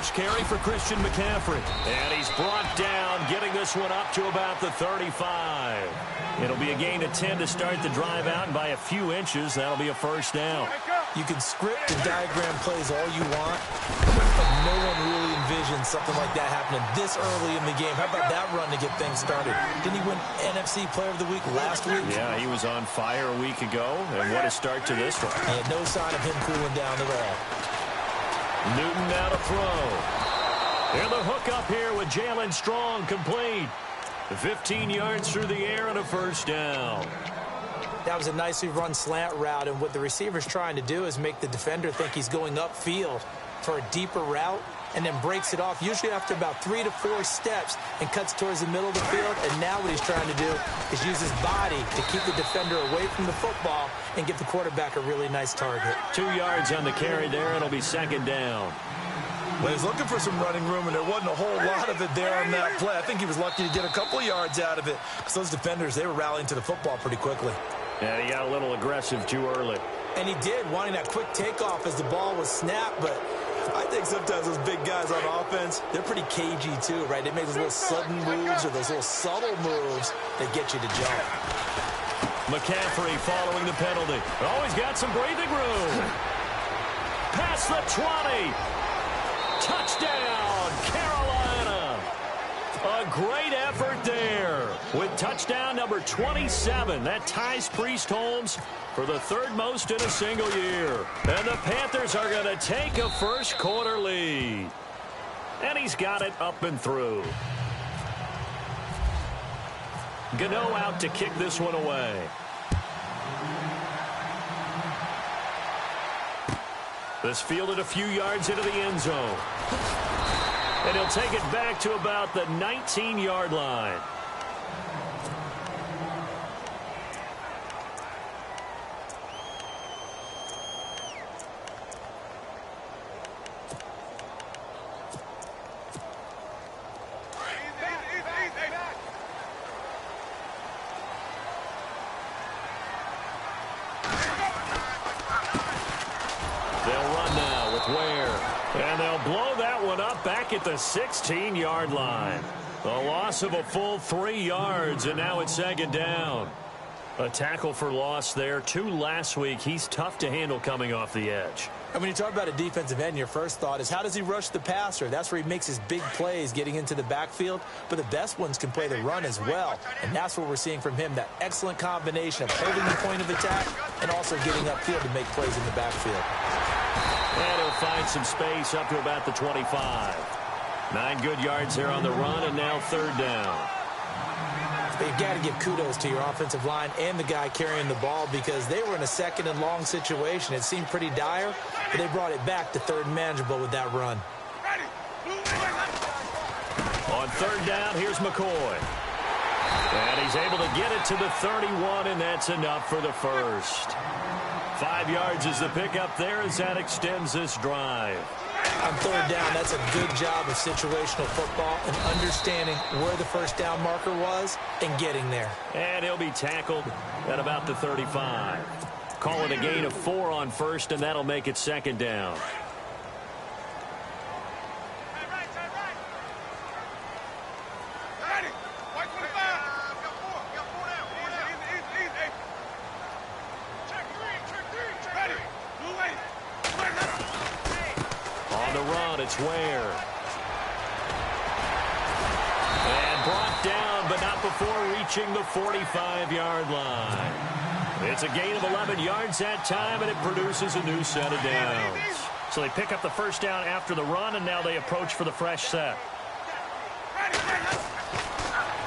first carry for Christian McCaffrey. And he's brought down, getting this one up to about the 35. It'll be a gain of 10 to start the drive out, and by a few inches, that'll be a first down. You can script and diagram plays all you want, but no one really envisions something like that happening this early in the game. How about that run to get things started? Didn't he win NFC Player of the Week last week? Yeah, he was on fire a week ago, and what a start to this one. And no sign of him cooling down at all. Newton now to throw. And the hook up here with Jalen Strong, complete. 15 yards through the air and a first down. That was a nicely run slant route, and what the receiver's trying to do is make the defender think he's going upfield for a deeper route, and then breaks it off, usually after about 3 to 4 steps, and cuts towards the middle of the field. And now what he's trying to do is use his body to keep the defender away from the football and give the quarterback a really nice target. 2 yards on the carry there. It'll be second down. Well, he's looking for some running room, and there wasn't a whole lot of it there on that play. I think he was lucky to get a couple of yards out of it, because those defenders, they were rallying to the football pretty quickly. Yeah, he got a little aggressive too early. And he did, wanting that quick takeoff as the ball was snapped, but I think sometimes those big guys on offense, they're pretty cagey too, right? They make those little sudden moves or those little subtle moves that get you to jump. McCaffrey following the penalty. Always got some breathing room. Past the 20. Touchdown, Carolina. A great effort there with touchdown number 27. That ties Priest Holmes for the third most in a single year. And the Panthers are going to take a first quarter lead. And he's got it up and through. Gano out to kick this one away. This fielded a few yards into the end zone. And he'll take it back to about the 19-yard line. Back at the 16-yard line. A loss of a full 3 yards, and now it's second down. A tackle for loss there. 2 last week. He's tough to handle coming off the edge. And when you talk about a defensive end, your first thought is, how does he rush the passer? That's where he makes his big plays getting into the backfield. But the best ones can play the run as well. And that's what we're seeing from him, that excellent combination of holding the point of attack and also getting upfield to make plays in the backfield. And he'll find some space up to about the 25. 9 good yards there on the run, and now third down. You've got to give kudos to your offensive line and the guy carrying the ball, because they were in a second and long situation. It seemed pretty dire, but they brought it back to third and manageable with that run. On third down, here's McCoy. And he's able to get it to the 31, and that's enough for the first. 5 yards is the pickup there as that extends this drive. On third down, that's a good job of situational football and understanding where the first down marker was and getting there. And he'll be tackled at about the 35. Call it a gain of 4 on first, and that'll make it second down. It's Ware. And brought down, but not before reaching the 45-yard line. It's a gain of 11 yards that time, and it produces a new set of downs. So they pick up the first down after the run, and now they approach for the fresh set.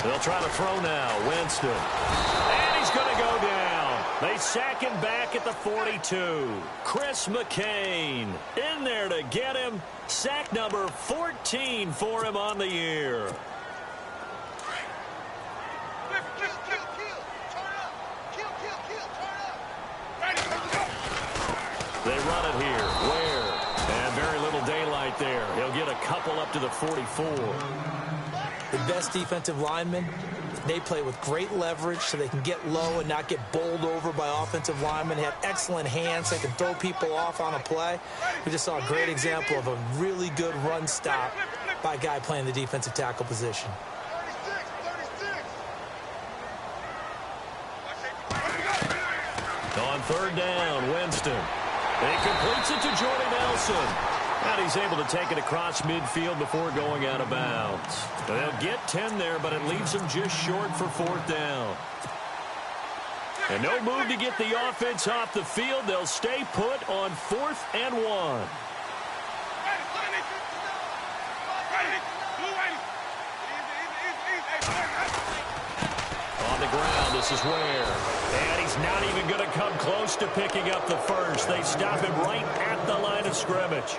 They'll try to throw now. Winston. And he's going to go down. They sack him back at the 42. Chris McCain in there to get him. Sack number 14 for him on the year. They run it here. Ware. And very little daylight right there. He'll get a couple up to the 44. The best defensive linemen, they play with great leverage so they can get low and not get bowled over by offensive linemen. They have excellent hands. They can throw people off on a play. We just saw a great example of a really good run stop by a guy playing the defensive tackle position. On third down, Winston. He completes it to Jordy Nelson. And he's able to take it across midfield before going out of bounds. They'll get 10 there, but it leaves them just short for fourth down. And no move to get the offense off the field. They'll stay put on 4th and 1. On the ground, this is Ware. And he's not even going to come close to picking up the first. They stop him right at the line of scrimmage.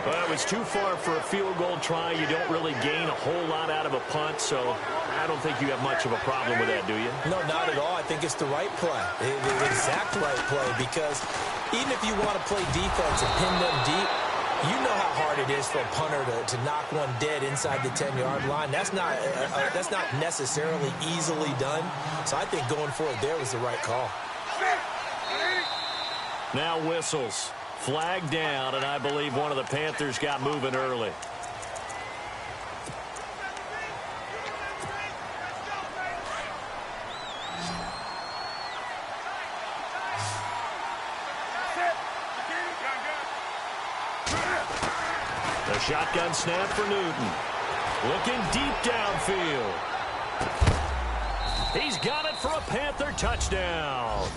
Well, it was too far for a field goal try. You don't really gain a whole lot out of a punt, so I don't think you have much of a problem with that, do you? No, not at all. I think it's the right play, the exact right play, because even if you want to play defense and pin them deep, you know how hard it is for a punter to knock one dead inside the 10-yard line. That's not necessarily easily done, so I think going for it there was the right call. Now whistles. Flag down, and I believe one of the Panthers got moving early. The shotgun snap for Newton. Looking deep downfield. He's got it for a Panther touchdown.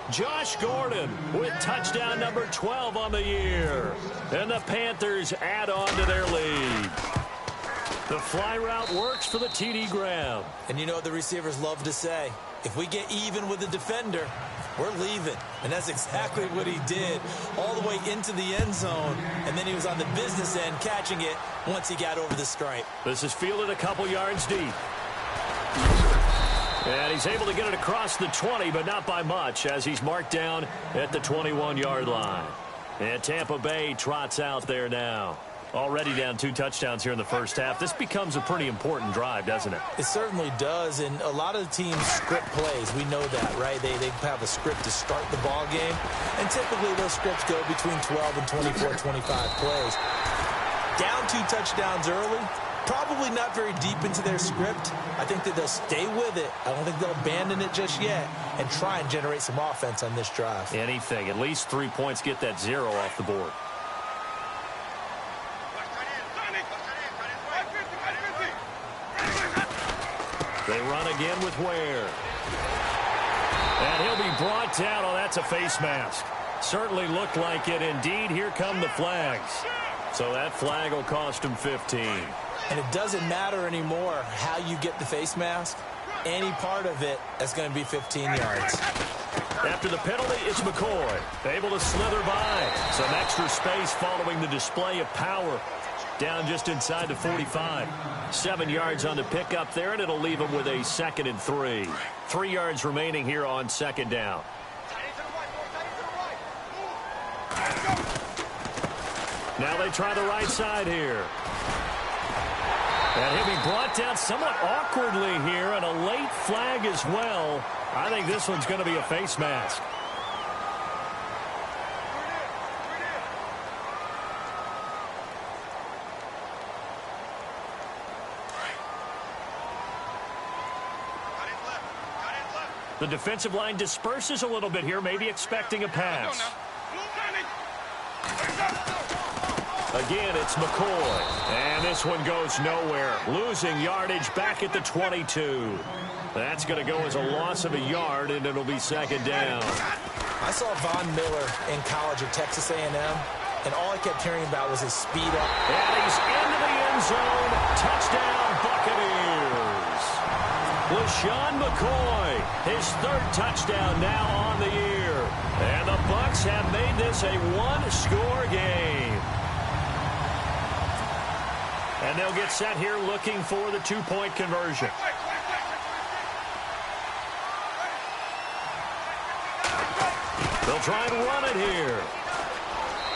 Josh Gordon with touchdown number 12 on the year. And the Panthers add on to their lead. The fly route works for the TD Graham. And you know what the receivers love to say? If we get even with the defender, we're leaving. And that's exactly what he did, all the way into the end zone. And then he was on the business end catching it once he got over the stripe. This is fielded a couple yards deep. And he's able to get it across the 20, but not by much, as he's marked down at the 21-yard line. And Tampa Bay trots out there now. Already down 2 touchdowns here in the first half. This becomes a pretty important drive, doesn't it? It certainly does, and a lot of the teams script plays. We know that, right? They have a script to start the ball game, and typically those scripts go between 12 and 24, 25 plays. Down 2 touchdowns early, probably not very deep into their script. I think that they'll stay with it. I don't think they'll abandon it just yet and try and generate some offense on this drive. Anything. At least 3 points, get that 0 off the board. They run again with Ware. And he'll be brought down. Oh, that's a face mask. Certainly looked like it. Indeed, here come the flags. So that flag will cost him 15. And it doesn't matter anymore how you get the face mask. Any part of it is going to be 15 yards. After the penalty, it's McCoy. Able to slither by. Some extra space following the display of power. Down just inside the 45. 7 yards on the pickup there, and it'll leave him with a 2nd and 3. 3 yards remaining here on 2nd down. Now they try the right side here. And he'll be brought down somewhat awkwardly here, and a late flag as well. I think this one's going to be a face mask. The defensive line disperses a little bit here, maybe expecting a pass. Again, it's McCoy. And this one goes nowhere. Losing yardage back at the 22. That's going to go as a loss of a yard, and it'll be 2nd down. I saw Von Miller in college at Texas A&M, and all I kept hearing about was his speed up. And he's into the end zone. Touchdown, Buccaneers. LaShawn McCoy, his 3rd touchdown now on the year. And the Bucs have made this a 1-score game. And they'll get set here looking for the 2-point conversion. They'll try and run it here.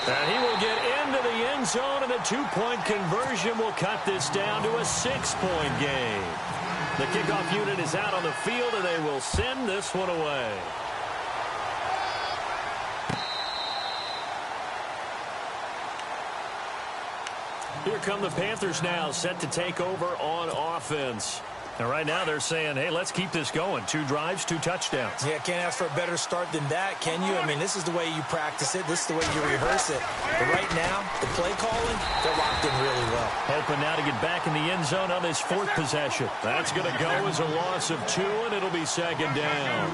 And he will get into the end zone, and a two-point conversion will cut this down to a 6-point game. The kickoff unit is out on the field, and they will send this one away. Here come the Panthers now, set to take over on offense. And right now they're saying, hey, let's keep this going. 2 drives, 2 touchdowns. Yeah, can't ask for a better start than that, can you? I mean, this is the way you practice it. This is the way you rehearse it. But right now, the play calling, they're locked in really well. Hoping now to get back in the end zone on this 4th possession. That's going to go as a loss of 2, and it'll be 2nd down.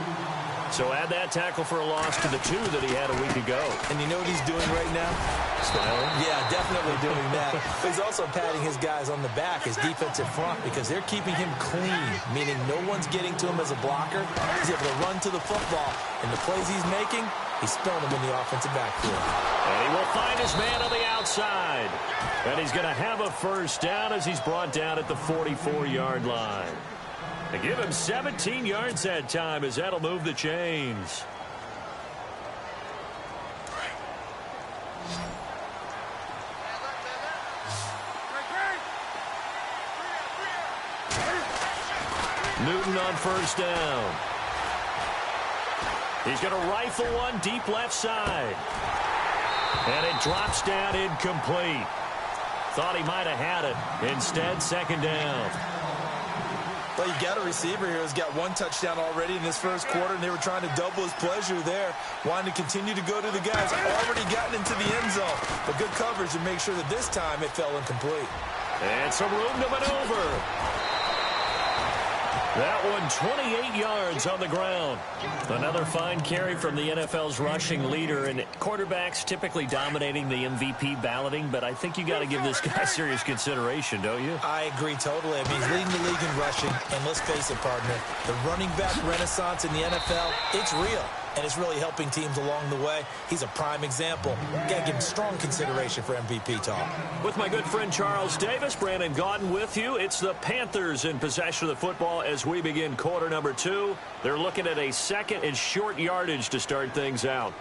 So add that tackle for a loss to the 2 that he had a week ago. And you know what he's doing right now? Smiling? Yeah, definitely doing that. But he's also patting his guys on the back, his defensive front, because they're keeping him clean, meaning no one's getting to him as a blocker. He's able to run to the football. And the plays he's making, he's throwing them in the offensive backfield. And he will find his man on the outside. And he's going to have a first down as he's brought down at the 44-yard line. They give him 17 yards that time as that'll move the chains. Newton on first down. He's going to rifle one deep left side. And it drops down incomplete. Thought he might have had it. Instead, 2nd down. Well, you got a receiver here who's got 1 touchdown already in this first quarter, and they were trying to double his pleasure there, wanting to continue to go to the guys already gotten into the end zone. But good coverage to make sure that this time it fell incomplete. And some room to maneuver. That one 28 yards on the ground. Another fine carry from the NFL's rushing leader, and quarterbacks typically dominating the MVP balloting, but I think you got to give this guy serious consideration, don't you? I agree totally. I mean, he's leading the league in rushing, and let's face it, partner, the running back renaissance in the NFL, it's real. And it's really helping teams along the way. He's a prime example. Got to give him strong consideration for MVP talk. With my good friend Charles Davis, Brandon Gaudin with you. It's the Panthers in possession of the football as we begin quarter number 2. They're looking at a 2nd and short yardage to start things out.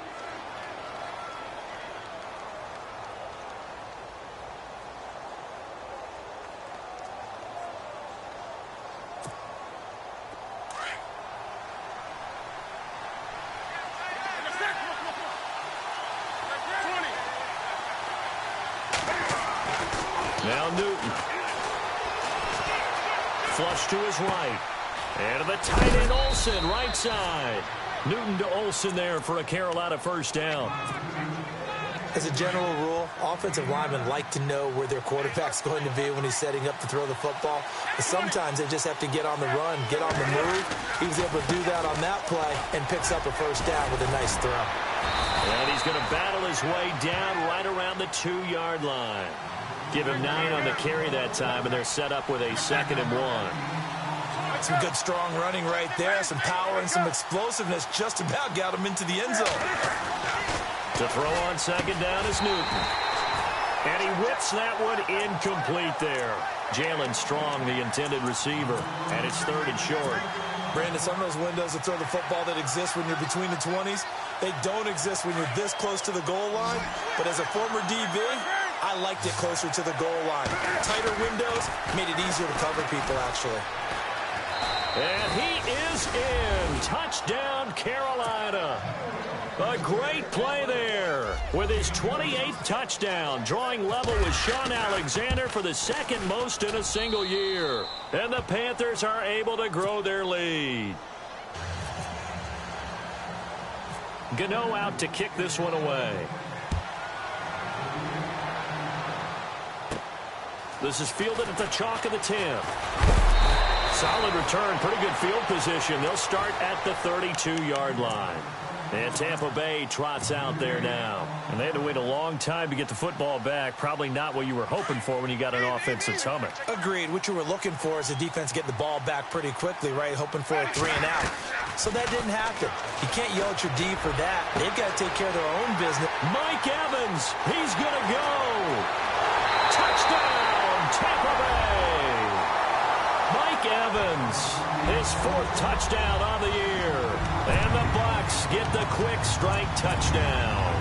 Now Newton. Flush to his right. And to the tight end Olsen, right side. Newton to Olsen there for a Carolina first down. As a general rule, offensive linemen like to know where their quarterback's going to be when he's setting up to throw the football. But sometimes they just have to get on the run, get on the move. He was able to do that on that play and picks up a first down with a nice throw. And he's going to battle his way down right around the 2-yard line. Give him 9 on the carry that time, and they're set up with a 2nd and 1. Some good, strong running right there. Some power and some explosiveness just about got him into the end zone. To throw on 2nd down is Newton. And he whips that one incomplete there. Jalen Strong, the intended receiver, and it's 3rd and short. Brandon, some of those windows to throw the football that exist when you're between the 20s, they don't exist when you're this close to the goal line. But as a former DB, I liked it closer to the goal line. Tighter windows made it easier to cover people, actually. And he is in. Touchdown, Carolina. A great play there with his 28th touchdown, drawing level with Sean Alexander for the 2nd most in a single year. And the Panthers are able to grow their lead. Gano out to kick this one away. This is fielded at the chalk of the 10. Solid return, pretty good field position. They'll start at the 32-yard line. And Tampa Bay trots out there now. And they had to wait a long time to get the football back. Probably not what you were hoping for when you got an offense that's humming. Agreed. What you were looking for is the defense getting the ball back pretty quickly, right? Hoping for a 3 and out. So that didn't happen. You can't yell at your D for that. They've got to take care of their own business. Mike Evans, he's going to go. Touchdown, Tampa Bay. Mike Evans, his 4th touchdown on the year. And the Bucs get the quick strike touchdown.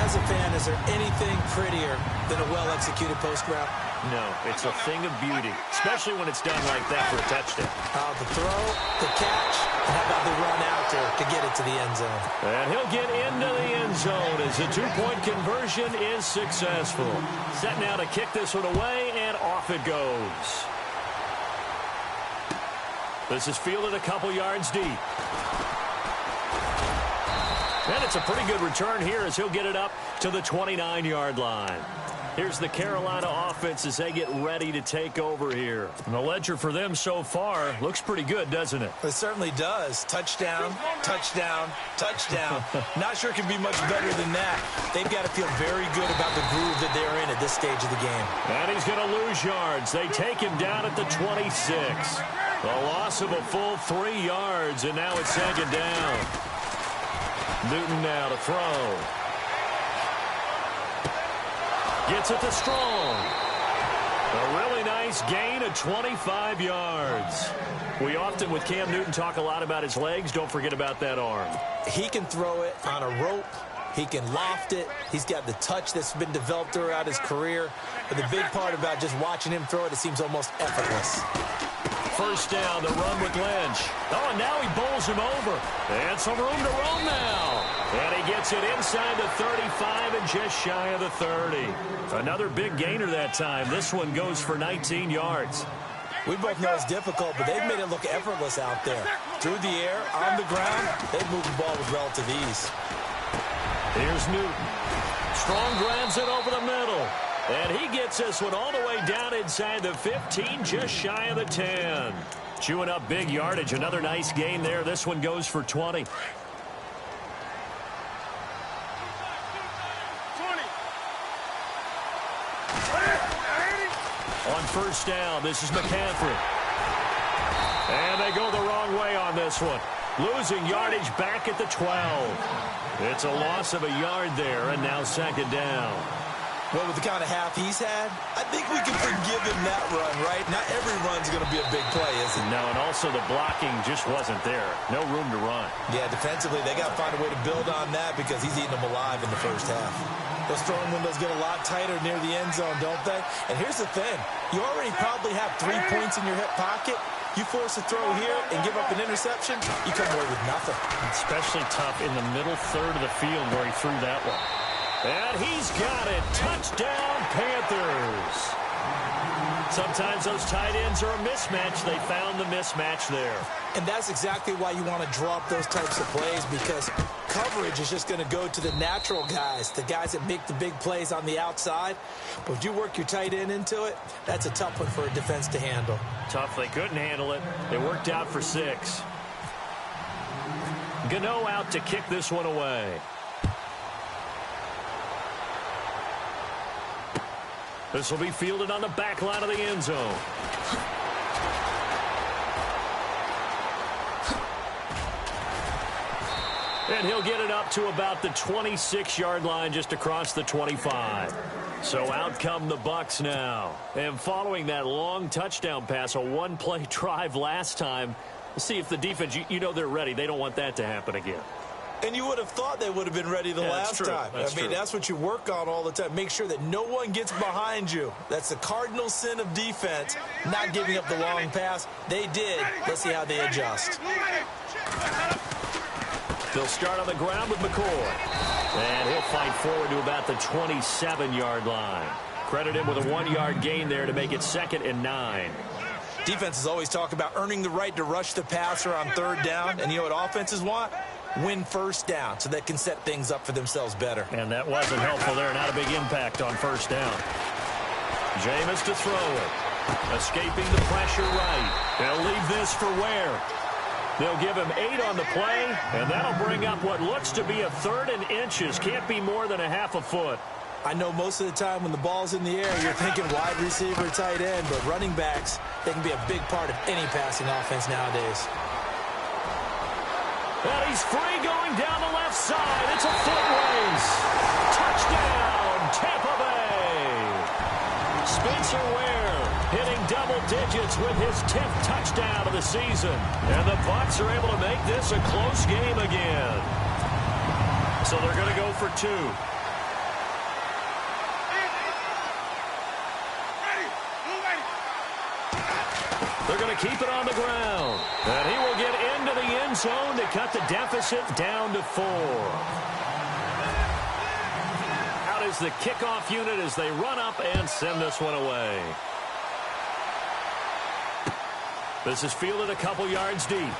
As a fan, is there anything prettier than a well-executed post route? No, it's a thing of beauty, especially when it's done like that for a touchdown. The throw, the catch, and how about the run out to get it to the end zone? And he'll get into the end zone as the two-point conversion is successful. Set now to kick this one away, and off it goes. This is fielded a couple yards deep. And it's a pretty good return here as he'll get it up to the 29-yard line. Here's the Carolina offense as they get ready to take over here. And the ledger for them so far looks pretty good, doesn't it? It certainly does. Touchdown, touchdown, touchdown. Not sure it can be much better than that. They've got to feel very good about the groove that they're in at this stage of the game. And he's going to lose yards. They take him down at the 26. A loss of a full 3 yards, and now it's second down. Newton now to throw. Gets it to Strong. A really nice gain of 25 yards. We often, with Cam Newton, talk a lot about his legs. Don't forget about that arm. He can throw it on a rope. He can loft it. He's got the touch that's been developed throughout his career. But the big part about just watching him throw it, it seems almost effortless. First down, the run with Lynch. Oh, and now he bowls him over. And some room to roam now. And he gets it inside the 35 and just shy of the 30. Another big gainer that time. This one goes for 19 yards. We both know it's difficult, but they've made it look effortless out there. Through the air, on the ground, they've moved the ball with relative ease. Here's Newton. Strong grabs it over the middle. And he gets this one all the way down inside the 15, just shy of the 10. Chewing up big yardage. Another nice gain there. This one goes for 20. On first down, this is McCaffrey. And they go the wrong way on this one. Losing yardage back at the 12. It's a loss of a yard there, and now second down. Well, with the kind of half he's had, I think we can forgive him that run, right? Not every run's going to be a big play, is it? No, and also the blocking just wasn't there. No room to run. Yeah, defensively, they got to find a way to build on that because he's eating them alive in the first half. Those throwing windows get a lot tighter near the end zone, don't they? And here's the thing. You already probably have 3 points in your hip pocket. You force a throw here and give up an interception, you come away with nothing. Especially tough in the middle third of the field where he threw that one. And he's got it. Touchdown, Panthers. Sometimes those tight ends are a mismatch. They found the mismatch there. And that's exactly why you want to draw up those types of plays, because coverage is just going to go to the natural guys, the guys that make the big plays on the outside. But if you work your tight end into it, that's a tough one for a defense to handle. Tough. They couldn't handle it. They worked out for 6. Gano out to kick this one away. This will be fielded on the back line of the end zone. And he'll get it up to about the 26-yard line, just across the 25. So out come the Bucs now. And following that long touchdown pass, a one-play drive last time, let's see if the defense, you know they're ready. They don't want that to happen again. And you would have thought they would have been ready the last time. I mean, that's what you work on all the time. Make sure that no one gets behind you. That's the cardinal sin of defense, not giving up the long pass. They did. Let's see how they adjust. They'll start on the ground with McCoy. And he'll fight forward to about the 27-yard line. Credit him with a 1-yard gain there to make it 2nd and 9. Defenses always talk about earning the right to rush the passer on third down. And you know what offenses want? Win first down so they can set things up for themselves better. And that wasn't helpful there. Not a big impact on first down. Jameis to throw it. Escaping the pressure right. They'll leave this for Ware. They'll give him 8 on the play, and that'll bring up what looks to be a 3rd and inches. Can't be more than a half a foot. I know most of the time when the ball's in the air, you're thinking wide receiver, tight end, but running backs, they can be a big part of any passing offense nowadays. And he's free going down the left side. It's a foot race. Touchdown, Tampa Bay. Spencer Ware hitting double digits with his 10th touchdown of the season. And the Bucs are able to make this a close game again. So they're going to go for 2. They're going to keep it on the ground. And he will get into the end zone to cut the deficit down to 4. Out is the kickoff unit as they run up and send this one away. This is fielded a couple yards deep.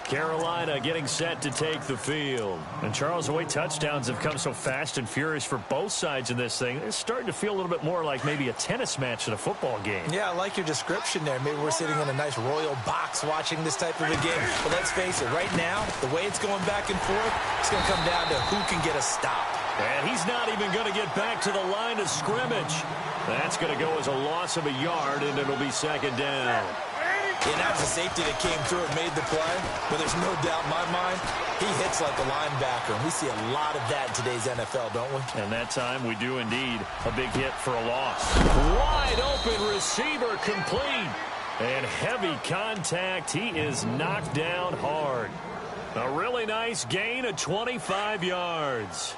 Carolina getting set to take the field. And, Charles, the way touchdowns have come so fast and furious for both sides in this thing, it's starting to feel a little bit more like maybe a tennis match in a football game. Yeah, I like your description there. Maybe we're sitting in a nice royal box watching this type of a game. But let's face it, right now, the way it's going back and forth, it's going to come down to who can get a stop. And he's not even going to get back to the line of scrimmage. That's going to go as a loss of a yard, and it'll be second down. And that was a safety that came through and made the play. But there's no doubt in my mind, he hits like a linebacker. And we see a lot of that in today's NFL, don't we? And that time we do indeed. A big hit for a loss. Wide open receiver complete. And heavy contact. He is knocked down hard. A really nice gain of 25 yards.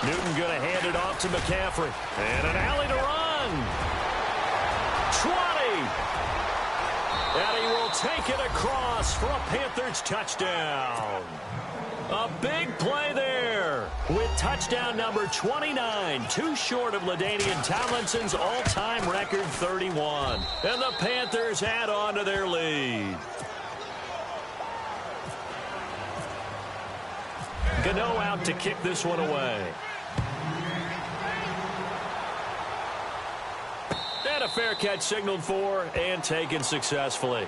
Newton going to hand it off to McCaffrey. And an alley to run. 20. And he will take it across for a Panthers touchdown. A big play there with touchdown number 29, too short of LaDainian Tomlinson's all-time record 31. And the Panthers add on to their lead. Gano out to kick this one away. And a fair catch signaled for and taken successfully.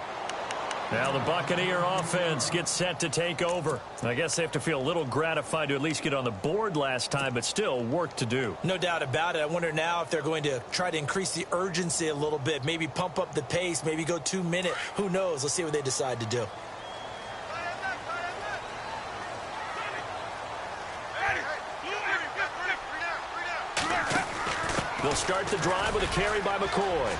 Now the Buccaneer offense gets set to take over. I guess they have to feel a little gratified to at least get on the board last time, but still work to do. No doubt about it. I wonder now if they're going to try to increase the urgency a little bit, maybe pump up the pace, maybe go 2-minute. Who knows? Let's see what they decide to do. They'll start the drive with a carry by McCoy.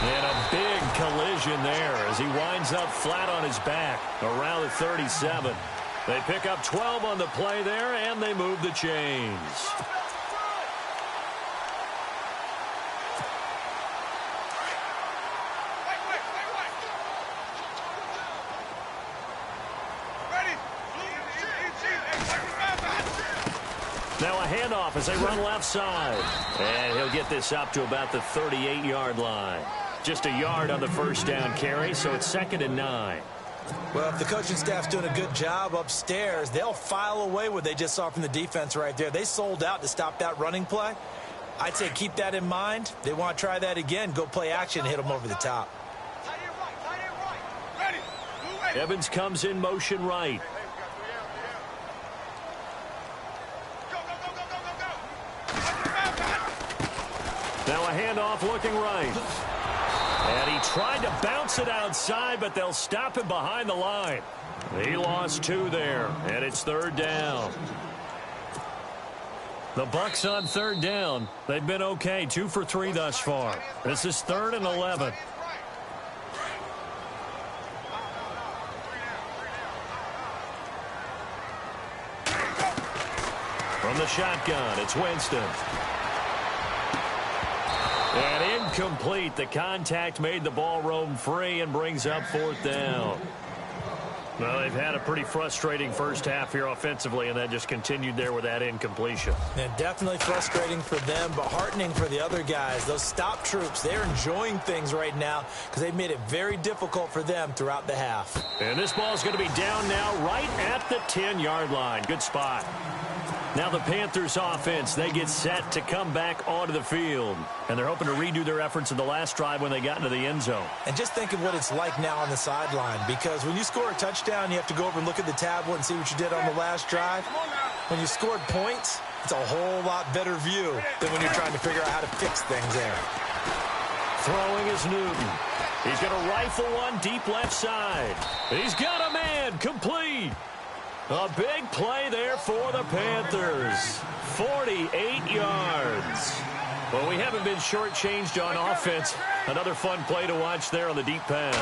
And a big collision there as he winds up flat on his back around the 37. They pick up 12 on the play there, and they move the chains. Now a handoff as they run left side. And he'll get this up to about the 38-yard line. Just a yard on the first down carry, so it's 2nd and 9. Well, if the coaching staff's doing a good job upstairs, they'll file away what they just saw from the defense right there. They sold out to stop that running play. I'd say keep that in mind. They want to try that again. Go play action and hit them over the top. Evans comes in motion right. Now a handoff looking right. And he tried to bounce it outside, but they'll stop him behind the line. He lost 2 there, and it's 3rd down. The Bucs on 3rd down. They've been okay, 2 for 3 thus far. This is 3rd and 11. From the shotgun, it's Winston. And incomplete. The contact made the ball roam free and brings up 4th down. Well, they've had a pretty frustrating first half here offensively, and that just continued there with that incompletion. And definitely frustrating for them, but heartening for the other guys. Those stop troops, they're enjoying things right now because they've made it very difficult for them throughout the half. And this ball's going to be down now right at the 10-yard line. Good spot. Now the Panthers offense, they get set to come back onto the field. And they're hoping to redo their efforts in the last drive when they got into the end zone. And just think of what it's like now on the sideline, because when you score a touchdown, you have to go over and look at the tablet and see what you did on the last drive. When you scored points, it's a whole lot better view than when you're trying to figure out how to fix things there. Throwing is Newton. He's going to rifle one deep left side. He's got a man complete. A big play there for the Panthers. 48 yards. Well, we haven't been shortchanged on offense Another fun play to watch there on the deep pass.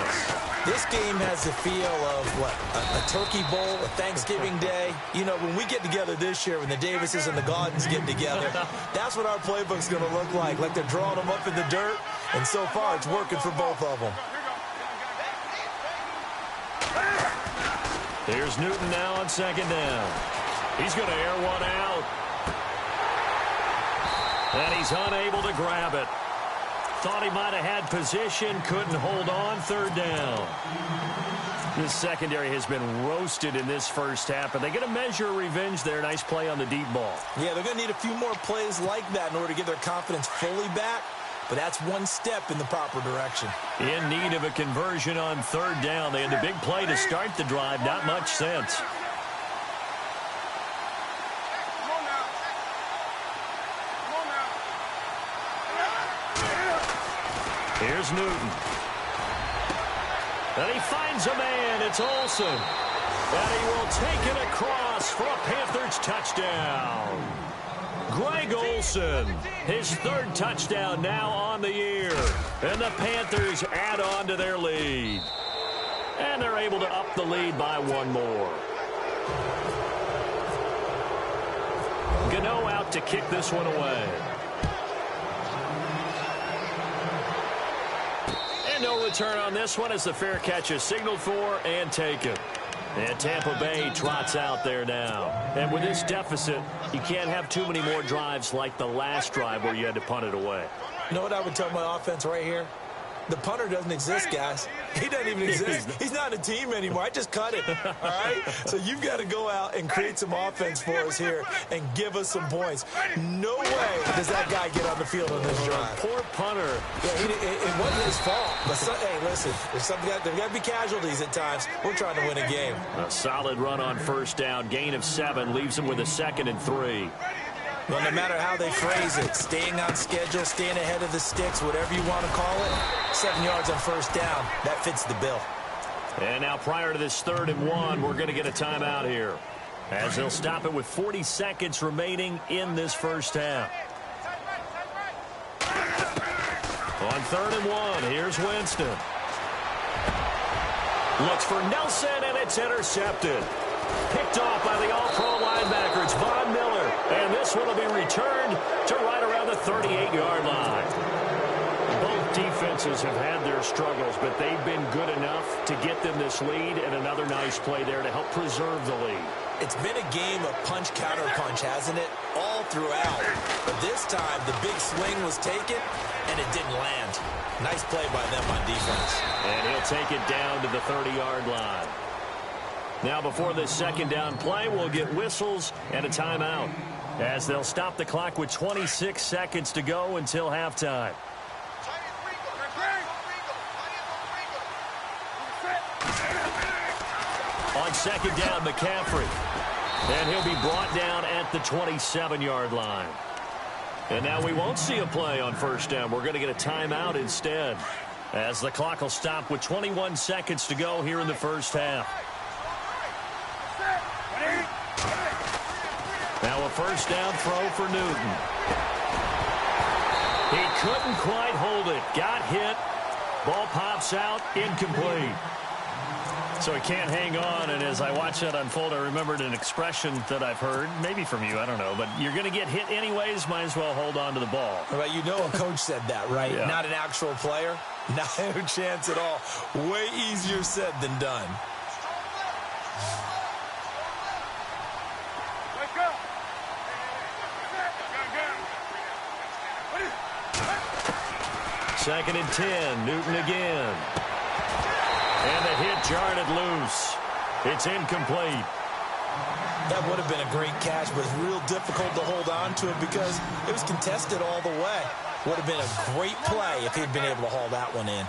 This game has the feel of, what, a turkey bowl, a Thanksgiving day. You know, when we get together this year, when the Davises and the Gaudens get together, that's what our playbook's going to look like they're drawing them up in the dirt, and so far it's working for both of them. Here's Newton now on second down. He's going to air one out. And he's unable to grab it. Thought he might have had position, couldn't hold on, third down. This secondary has been roasted in this first half, but they're going to measure revenge there. Nice play on the deep ball. Yeah, they're going to need a few more plays like that in order to get their confidence fully back, but that's one step in the proper direction. In need of a conversion on third down. They had the big play to start the drive, not much sense. Here's Newton. And he finds a man. It's Olsen. And he will take it across for a Panthers touchdown. Greg Olsen, his third touchdown now on the year. And the Panthers add on to their lead. And they're able to up the lead by one more. Gano out to kick this one away. No return on this one as the fair catch is signaled for and taken. And Tampa Bay trots out there now. And with this deficit, you can't have too many more drives like the last drive where you had to punt it away. You know what I would tell my offense right here? The punter doesn't exist, guys. He doesn't even exist. He's not a team anymore. I just cut it, all right? So you've got to go out and create some offense for us here and give us some points. No way does that guy get on the field on this drive. Poor punter. Yeah, it wasn't his fault. But hey, listen, there's got to be casualties at times. We're trying to win a game. A solid run on first down. Gain of 7 leaves him with a 2nd and 3. Well, no matter how they phrase it, staying on schedule, staying ahead of the sticks, whatever you want to call it, 7 yards on first down, that fits the bill. And now prior to this 3rd and 1, we're going to get a timeout here, as they'll stop it with 40 seconds remaining in this first half. On 3rd and 1, here's Winston. Looks for Nelson, and it's intercepted. Picked off by the all-pro linebacker. It's Von Miller. And this one will be returned to right around the 38-yard line. Both defenses have had their struggles, but they've been good enough to get them this lead, and another nice play there to help preserve the lead. It's been a game of punch-counter-punch, hasn't it? All throughout. But this time, the big swing was taken, and it didn't land. Nice play by them on defense. And he'll take it down to the 30-yard line. Now, before this second down play, we'll get whistles and a timeout, as they'll stop the clock with 26 seconds to go until halftime. On second down, McCaffrey. And he'll be brought down at the 27-yard line. And now we won't see a play on first down. We're going to get a timeout instead, as the clock will stop with 21 seconds to go here in the first half. Now a first down throw for Newton. He couldn't quite hold it. Got hit. Ball pops out. Incomplete. So he can't hang on, and as I watch that unfold, I remembered an expression that I've heard, maybe from you, I don't know, but you're going to get hit anyways, might as well hold on to the ball. Well, you know a coach said that, right? Yeah. Not an actual player. No chance at all. Way easier said than done. Second and 10, Newton again. And the hit jarred it loose. It's incomplete. That would have been a great catch, but it's real difficult to hold on to it because it was contested all the way. Would have been a great play if he'd been able to haul that one in.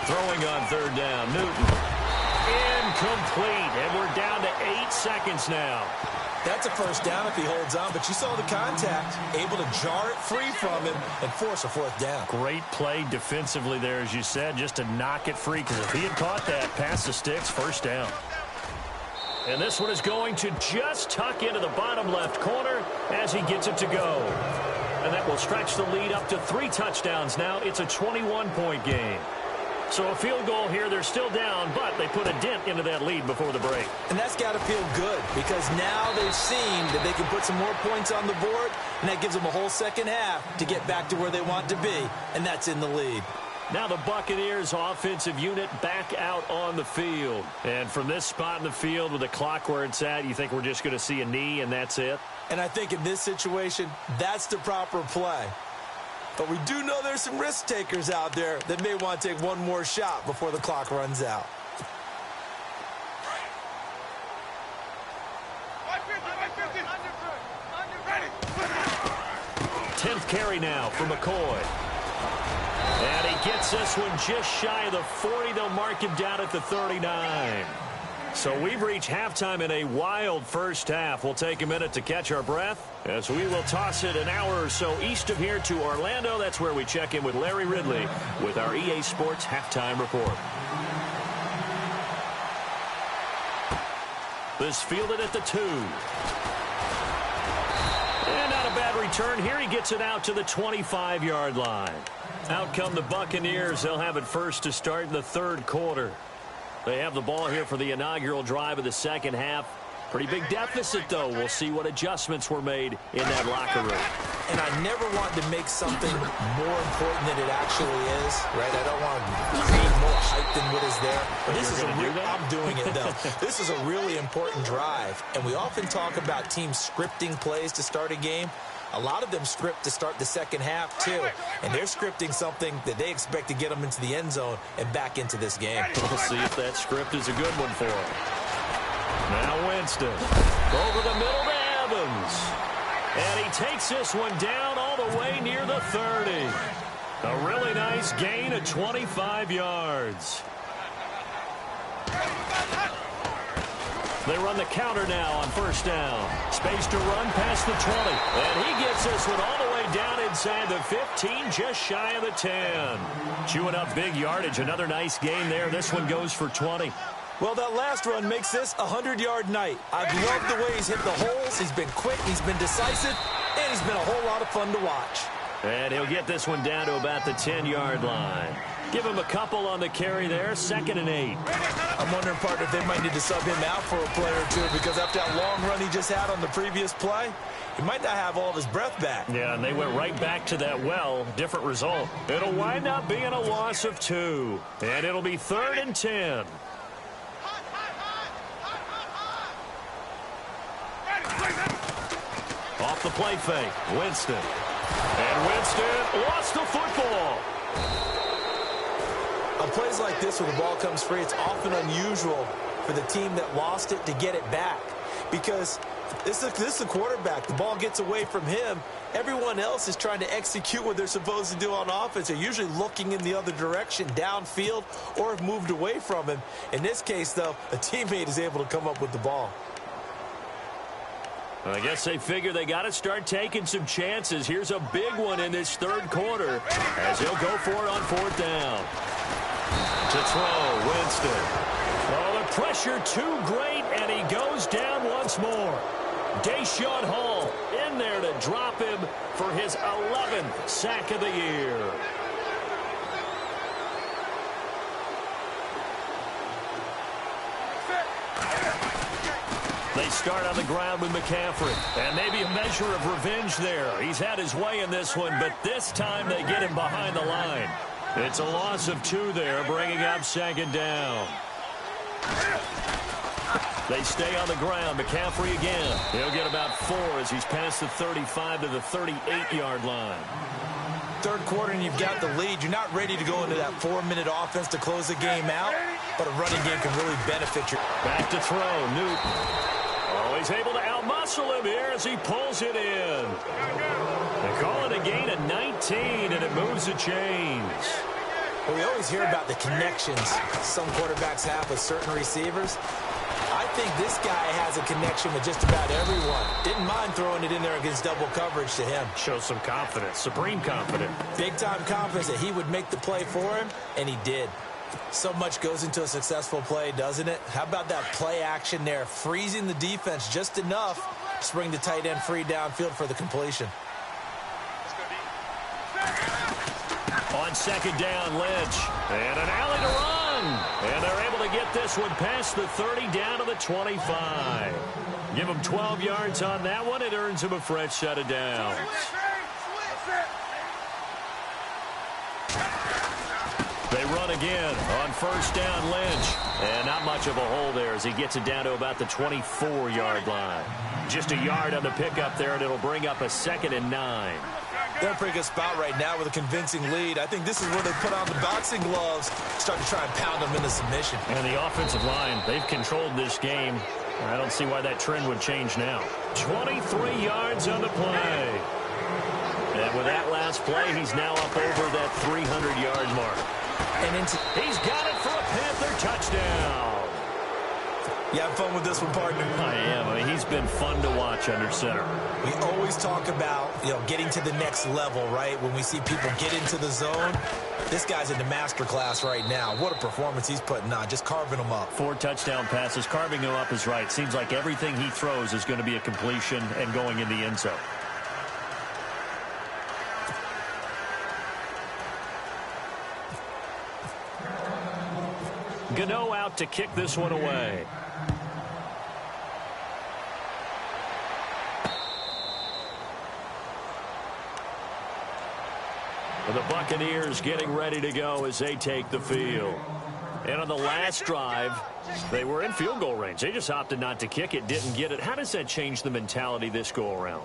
Throwing on third down, Newton. Incomplete, and we're down to 8 seconds now. That's a first down if he holds on, but you saw the contact, able to jar it free from him and force a fourth down. Great play defensively there, as you said, just to knock it free, because if he had caught that, past the sticks, first down. And this one is going to just tuck into the bottom left corner as he gets it to go. And that will stretch the lead up to 3 touchdowns now. It's a 21-point game. So a field goal here, they're still down, but they put a dent into that lead before the break. And that's got to feel good because now they've seen that they can put some more points on the board, and that gives them a whole second half to get back to where they want to be, and that's in the lead. Now the Buccaneers offensive unit back out on the field. And from this spot in the field with the clock where it's at, you think we're just going to see a knee and that's it? And I think in this situation, that's the proper play. But we do know there's some risk takers out there that may want to take one more shot before the clock runs out. 10th carry now for McCoy. And he gets this one just shy of the 40. They'll mark him down at the 39. So we've reached halftime in a wild first half. We'll take a minute to catch our breath as we will toss it an hour or so east of here to Orlando. That's where we check in with Larry Ridley with our EA Sports halftime report. This fielded at the 2. And not a bad return here. He gets it out to the 25-yard line. Out come the Buccaneers. They'll have it first to start in the 3rd quarter. They have the ball here for the inaugural drive of the second half. Pretty big deficit, though. We'll see what adjustments were made in that locker room. And I never want to make something more important than it actually is, right? I don't want to create more hype than what is there. But this is I'm doing it, though. This is a really important drive. And we often talk about teams scripting plays to start a game. A lot of them script to start the second half, too. And they're scripting something that they expect to get them into the end zone and back into this game. We'll see if that script is a good one for them. Now Winston. Over the middle to Evans. And he takes this one down all the way near the 30. A really nice gain of 25 yards. They run the counter now on first down. Space to run past the 20. And he gets this one all the way down inside the 15, just shy of the 10. Chewing up big yardage. Another nice gain there. This one goes for 20. Well, that last run makes this a 100-yard night. I've loved the way he's hit the holes. He's been quick. He's been decisive. And he's been a whole lot of fun to watch. And he'll get this one down to about the 10-yard line. Give him a couple on the carry there. 2nd and 8. I'm wondering, partner, if they might need to sub him out for a play or two because after that long run he just had on the previous play, he might not have all of his breath back. Yeah, and they went right back to that different result. It'll wind up being a loss of 2. And it'll be 3rd and 10. Off the play fake, Winston. And Winston lost the football. On plays like this where the ball comes free, it's often unusual for the team that lost it to get it back because this is the quarterback. The ball gets away from him. Everyone else is trying to execute what they're supposed to do on offense. They're usually looking in the other direction, downfield, or have moved away from him. In this case, though, a teammate is able to come up with the ball. I guess they figure they got to start taking some chances. Here's a big one in this 3rd quarter as he'll go for it on 4th down. To throw, Winston. Oh, the pressure too great, and he goes down once more. Deshaun Hall in there to drop him for his 11th sack of the year. They start on the ground with McCaffrey. And maybe a measure of revenge there. He's had his way in this one, but this time they get him behind the line. It's a loss of 2 there, bringing up 2nd down. They stay on the ground. McCaffrey again. He'll get about 4 as he's past the 35 to the 38-yard line. 3rd quarter and you've got the lead. You're not ready to go into that 4-minute offense to close the game out, but a running game can really benefit you. Back to throw, Newton. Oh, he's able to outmuscle him here as he pulls it in. They call it a gain of 19, and it moves the chains. Well, we always hear about the connections some quarterbacks have with certain receivers. I think this guy has a connection with just about everyone. Didn't mind throwing it in there against double coverage to him. Shows some confidence, supreme confidence. Big-time confidence that he would make the play for him, and he did. So much goes into a successful play, doesn't it? How about that play action there, freezing the defense just enough to bring the tight end free downfield for the completion. On second down, Lynch. And an alley to run. And they're able to get this one past the 30 down to the 25. Give them 12 yards on that one. It earns them a fresh set of downs. They run again on first down, Lynch. And not much of a hole there as he gets it down to about the 24-yard line. Just a yard on the pickup there, and it'll bring up a 2nd and 9. They're in a pretty good spot right now with a convincing lead. I think this is where they put on the boxing gloves, start to try and pound them into submission. And the offensive line, they've controlled this game. I don't see why that trend would change now. 23 yards on the play. And with that last play, he's now up over that 300-yard mark. And he's got it for a Panther touchdown. You having fun with this one, partner? I am. I mean, he's been fun to watch under center. We always talk about, getting to the next level, right? When we see people get into the zone, this guy's in the master class right now. What a performance he's putting on, just carving them up. 4 touchdown passes. Carving him up is right. Seems like everything he throws is going to be a completion and going in the end zone. Gano out to kick this one away. The Buccaneers getting ready to go as they take the field. And on the last drive, they were in field goal range. They just opted not to kick it, didn't get it. How does that change the mentality this go-around?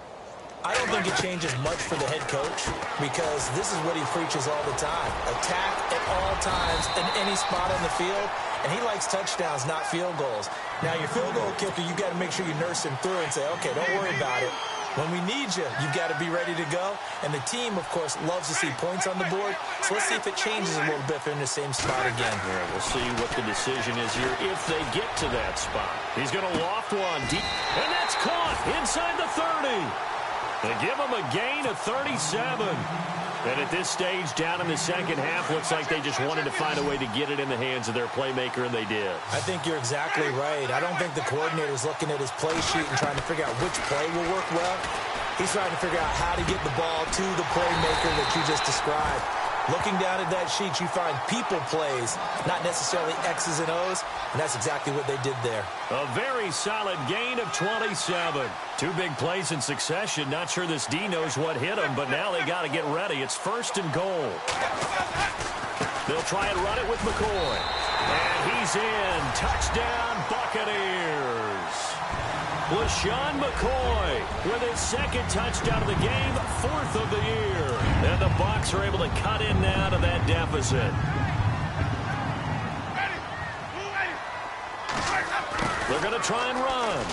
I don't think it changes much for the head coach because this is what he preaches all the time. Attack at all times in any spot on the field, and he likes touchdowns, not field goals. Now, your field goal kicker, you've got to make sure you nurse him through and say, okay, don't worry about it. When we need you, you've got to be ready to go. And the team, of course, loves to see points on the board. So let's see if it changes a little bit if they're in the same spot again. Yeah, we'll see what the decision is here if they get to that spot. He's going to loft one deep, and that's caught inside the 30. They give him a gain of 37. And at this stage, down in the second half, looks like they just wanted to find a way to get it in the hands of their playmaker, and they did. I think you're exactly right. I don't think the coordinator's looking at his play sheet and trying to figure out which play will work well. He's trying to figure out how to get the ball to the playmaker that you just described. Looking down at that sheet, you find people plays, not necessarily X's and O's, and that's exactly what they did there. A very solid gain of 27. 2 big plays in succession. Not sure this D knows what hit him, but now they got to get ready. It's 1st and goal. They'll try and run it with McCoy. And he's in. Touchdown, Buccaneers. LaShawn McCoy with his 2nd touchdown of the game, 4th of the year. And the Bucs are able to cut in now to that deficit. They're going to try and run.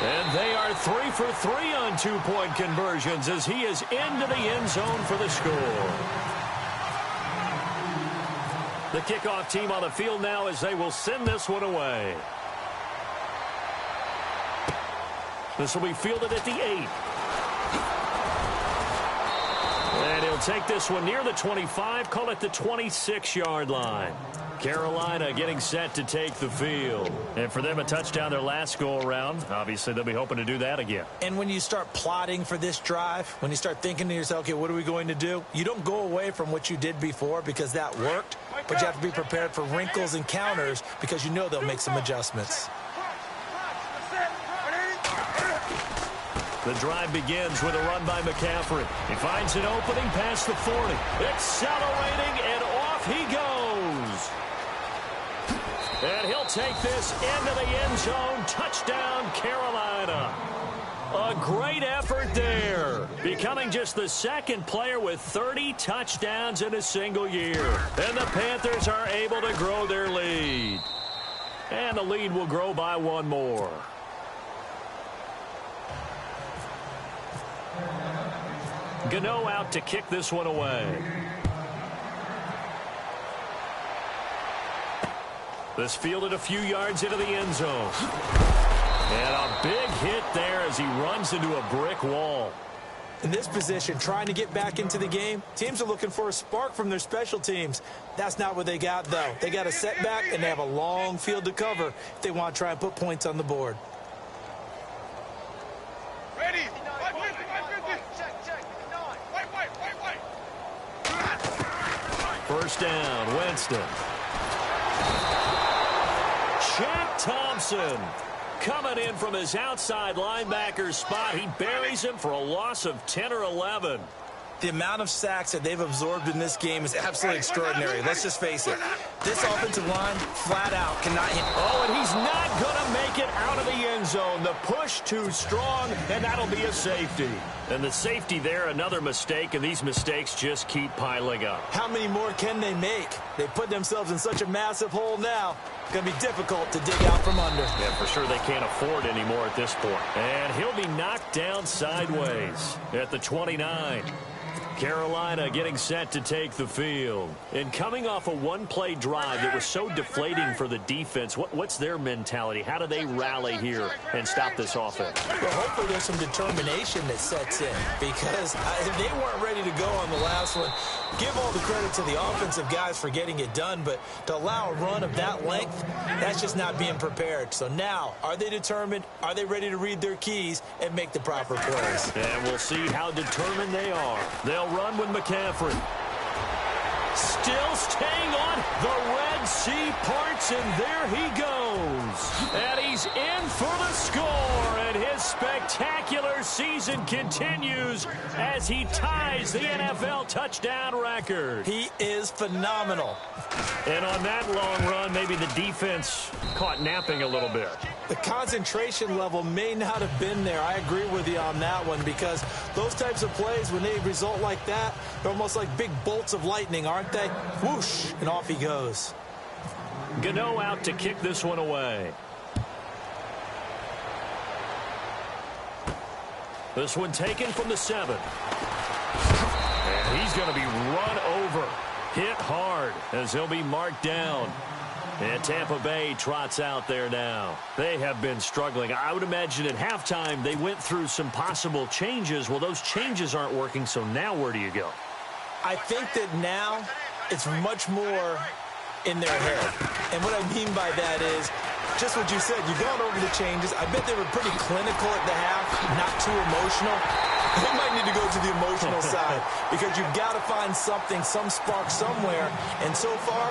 And they are 3 for 3 on 2-point conversions as he is into the end zone for the score. The kickoff team on the field now as they will send this one away. This will be fielded at the 8. And he'll take this one near the 25, call it the 26-yard line. Carolina getting set to take the field. And for them, a touchdown their last go-around. Obviously, they'll be hoping to do that again. And when you start plotting for this drive, when you start thinking to yourself, okay, what are we going to do? You don't go away from what you did before because that worked, but you have to be prepared for wrinkles and counters because you know they'll make some adjustments. The drive begins with a run by McCaffrey. He finds an opening past the 40. Accelerating, and off he goes. And he'll take this into the end zone. Touchdown, Carolina. A great effort there. Becoming just the 2nd player with 30 touchdowns in a single year. And the Panthers are able to grow their lead. And the lead will grow by 1 more. Gano out to kick this one away. This fielded a few yards into the end zone. And a big hit there as he runs into a brick wall. In this position, trying to get back into the game, teams are looking for a spark from their special teams. That's not what they got, though. They got a setback, and they have a long field to cover if they want to try and put points on the board. Ready? First down, Winston. Shaq Thompson coming in from his outside linebacker spot. He buries him for a loss of 10 or 11. The amount of sacks that they've absorbed in this game is absolutely extraordinary. Let's just face it. This offensive line, flat out, cannot hit. Oh, and he's not going to make it out of the end zone. The push too strong, and that'll be a safety. And the safety there, another mistake, and these mistakes just keep piling up. How many more can they make? They put themselves in such a massive hole now. It's going to be difficult to dig out from under. Yeah, for sure they can't afford any more at this point. And he'll be knocked down sideways at the 29. Carolina getting set to take the field. And coming off a one-play drive that was so deflating for the defense, what's their mentality? How do they rally here and stop this offense? Well, hopefully there's some determination that sets in, because they weren't ready to go on the last one. Give all the credit to the offensive guys for getting it done, but to allow a run of that length, that's just not being prepared. So now, are they determined? Are they ready to read their keys and make the proper plays? And we'll see how determined they are. They'll run with McCaffrey. Still staying on. The Red Sea parts, and there he goes. And he's in for the score, and his spectacular season continues as he ties the NFL touchdown record. He is phenomenal. And on that long run, maybe the defense caught napping a little bit. The concentration level may not have been there. I agree with you on that one, because those types of plays, when they result like that, they're almost like big bolts of lightning, aren't they? Whoosh, and off he goes. Gano out to kick this one away. This one taken from the 7. And he's going to be run over. Hit hard as he'll be marked down. And Tampa Bay trots out there now. They have been struggling. I would imagine at halftime they went through some possible changes. Well, those changes aren't working, so now where do you go? I think that now it's much more in their head. And what I mean by that is just what you said. You've gone over the changes. I bet they were pretty clinical at the half, not too emotional. They might need to go to the emotional side, because you've got to find something, some spark somewhere. And so far,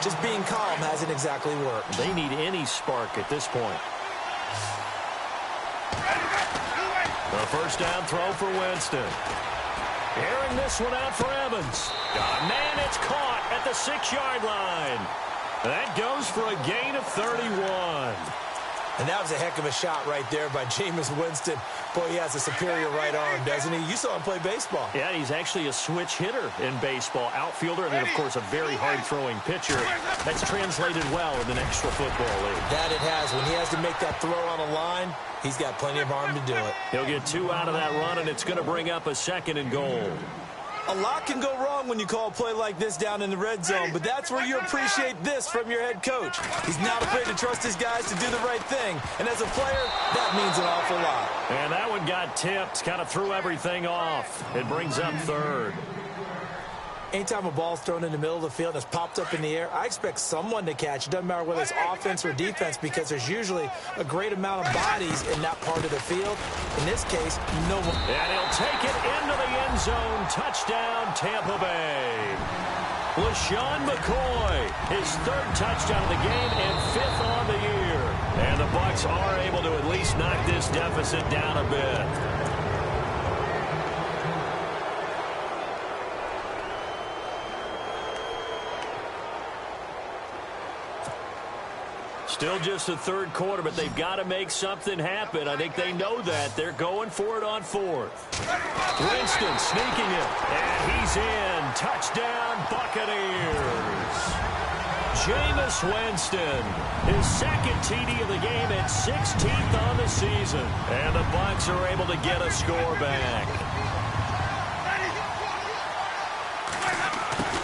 just being calm hasn't exactly worked. They need any spark at this point. The first down throw for Winston. Airing this one out for Evans. Man, it's caught at the 6-yard line. That goes for a gain of 31. And that was a heck of a shot right there by Jameis Winston. Boy, he has a superior right arm, doesn't he? You saw him play baseball. Yeah, he's actually a switch hitter in baseball. Outfielder, and then, of course, a very hard-throwing pitcher. That's translated well in the National Football League. That it has. When he has to make that throw on a line, he's got plenty of arm to do it. He'll get 2 out of that run, and it's going to bring up a 2nd and goal. A lot can go wrong when you call a play like this down in the red zone, but that's where you appreciate this from your head coach. He's not afraid to trust his guys to do the right thing, and as a player, that means an awful lot. And that one got tipped, kind of threw everything off. It brings up 3rd. Anytime a ball's thrown in the middle of the field and it's popped up in the air, I expect someone to catch. It doesn't matter whether it's offense or defense, because there's usually a great amount of bodies in that part of the field. In this case, no one. And he'll take it into the end zone. Touchdown, Tampa Bay. LaShawn McCoy, his 3rd touchdown of the game and 5th on the year. And the Bucs are able to at least knock this deficit down a bit. Still just the 3rd quarter, but they've got to make something happen. I think they know that. They're going for it on 4th. Winston sneaking it, and he's in. Touchdown, Buccaneers. Jameis Winston, his 2nd TD of the game and 16th on the season. And the Bucs are able to get a score back.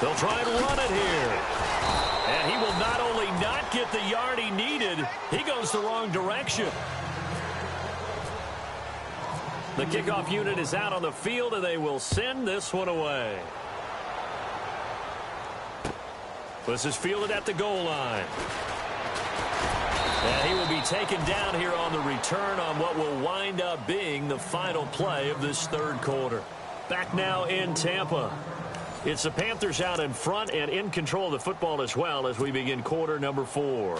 They'll try and run it here. And he will not only not get the yard he needed, he goes the wrong direction. The kickoff unit is out on the field, and they will send this one away. This is fielded at the goal line. And he will be taken down here on the return on what will wind up being the final play of this third quarter. Back now in Tampa. It's the Panthers out in front and in control of the football as well as we begin quarter number 4.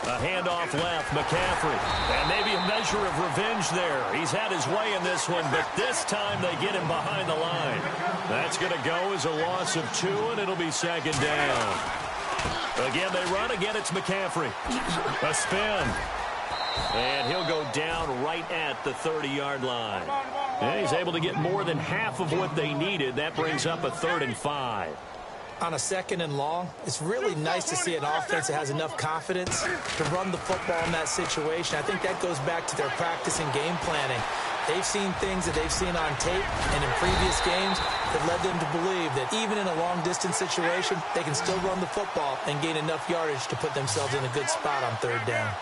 A handoff left, McCaffrey. And maybe a measure of revenge there. He's had his way in this one, but this time they get him behind the line. That's going to go as a loss of 2, and it'll be second down. Again, they run. Again, it's McCaffrey. A spin. And he'll go down right at the 30-yard line. And he's able to get more than half of what they needed. That brings up a 3rd and 5. On a 2nd and long, it's really nice to see an offense that has enough confidence to run the football in that situation. I think that goes back to their practice and game planning. They've seen things that they've seen on tape and in previous games that led them to believe that even in a long-distance situation, they can still run the football and gain enough yardage to put themselves in a good spot on 3rd down.